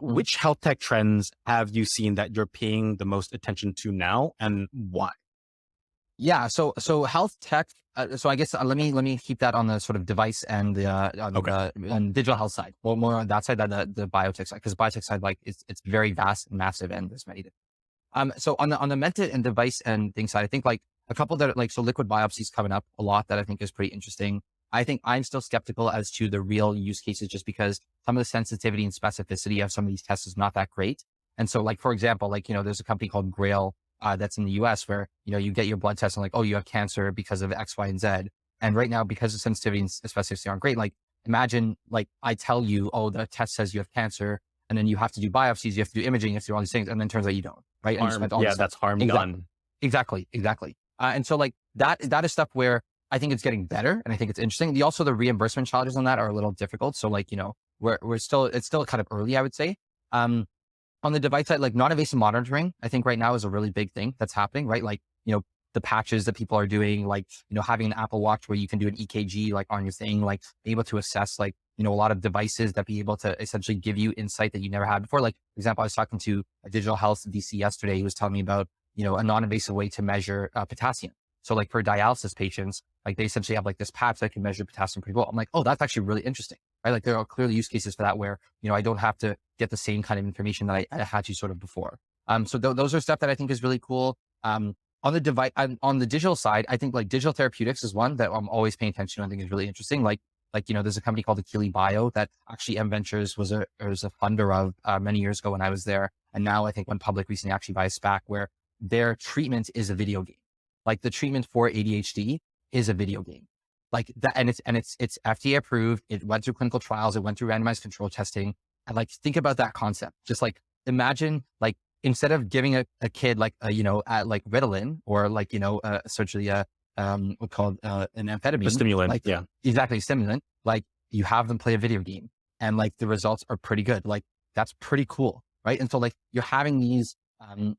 Mhm. which health tech trends have you seen that you're paying the most attention to now, and why? Yeah. So health tech. So I guess let me keep that on the sort of device and the Okay. on digital health side. Well, more on that side than the biotech side, because biotech side, like, it's very vast and massive, and there's many. So on the method and device and things side, I think like a couple that like, so liquid biopsies coming up a lot that I think is pretty interesting. I think I'm still skeptical as to the real use cases, just because some of the sensitivity and specificity of some of these tests is not that great. And so, like, for example, like, there's a company called Grail that's in the US where, you get your blood test and like, oh, you have cancer because of X, Y, and Z. And right now, because the sensitivity and specificity aren't great, like, imagine like I tell you, oh, the test says you have cancer, and then you have to do biopsies, you have to do imaging, you have to do all these things, and then turns out you don't, right? And you Harm. spent all Yeah, this time. that's harm Exactly, done. exactly. And so like that is stuff where I think it's getting better, and I think it's interesting. The reimbursement challenges on that are a little difficult. So like, it's still kind of early, I would say. Um, on the device side, like non-invasive monitoring, I think right now is a really big thing that's happening, right? Like, the patches that people are doing, like, having an Apple Watch where you can do an EKG, like on your thing, like be able to assess, like, a lot of devices that be able to essentially give you insight that you never had before. Like, for example, I was talking to a digital health VC yesterday. He was telling me about, a non-invasive way to measure potassium. So like for dialysis patients, like they essentially have like this patch that can measure potassium pretty well. I'm like, oh, that's actually really interesting, right? Like there are clearly use cases for that where, I don't have to get the same kind of information that I had to sort of before. So those are stuff that I think is really cool. On the device, on the digital side, I think like digital therapeutics is one that I'm always paying attention to. I think is really interesting. There's a company called Achille Bio that actually M Ventures was a funder of many years ago when I was there. And now I think went public recently, actually by a SPAC, where their treatment is a video game. Like the treatment for ADHD is a video game. Like that, and it's FDA approved. It went through clinical trials. It went through randomized control testing. And like, think about that concept. Just like imagine, like, instead of giving a kid like like Ritalin or like essentially what's called an A amphetamine, stimulant. like Yeah. exactly stimulant, like you have them play a video game, and like the results are pretty good. Like that's pretty cool, right? And so like you're having these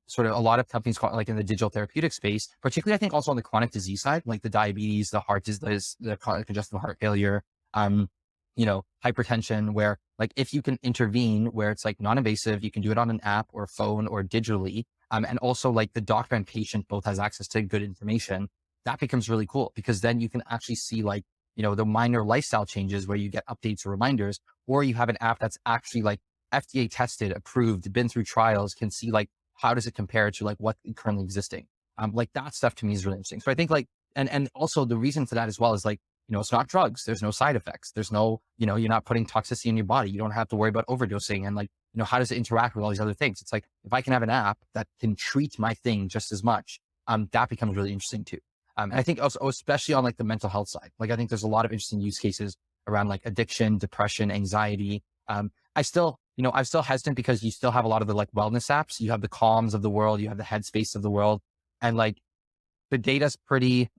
sort of a lot of companies like in the digital therapeutic space, particularly I think also on the chronic disease side, like the diabetes, the heart disease, the chronic congestive heart failure, hypertension, where like if you can intervene where it's like non-invasive, you can do it on an app or phone or digitally. And also like the doctor and patient both has access to good information. That becomes really cool, because then you can actually see like, the minor lifestyle changes where you get updates or reminders, or you have an app that's actually like FDA tested, approved, been through trials, can see like, how does it compare to like what currently existing? Like that stuff to me is really interesting. So I think like, and also the reason for that as well is like, it's not drugs. There's no side effects. There's no, you're not putting toxicity in your body. You don't have to worry about overdosing. And like, how does it interact with all these other things? It's like, if I can have an app that can treat my thing just as much, that becomes really interesting too. And I think also, especially on like the mental health side, like I think there's a lot of interesting use cases around like addiction, depression, anxiety. I'm still hesitant because you still have a lot of the like wellness apps. You have the Calms of the world, you have the Headspace of the world, and like the data's pretty,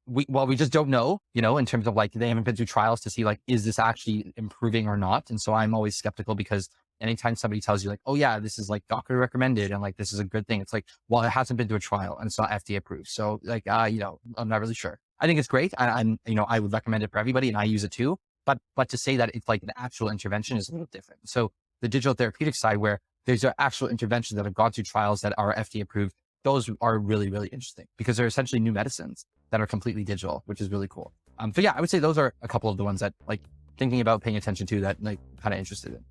we just don't know, in terms of like, they haven't been through trials to see like, is this actually improving or not? And so I'm always skeptical, because anytime somebody tells you like, oh yeah, this is like doctor recommended and like, this is a good thing, it's like, well, it hasn't been to a trial and it's not FDA approved. So like, I'm not really sure. I think it's great. I would recommend it for everybody, and I use it too. But to say that it's like an actual intervention is a little different. So the digital therapeutic side, where there's actual interventions that have gone through trials that are FDA approved, those are really, really interesting, because they're essentially new medicines that are completely digital, which is really cool. So yeah, I would say those are a couple of the ones that like thinking about paying attention to, that like kind of interested in.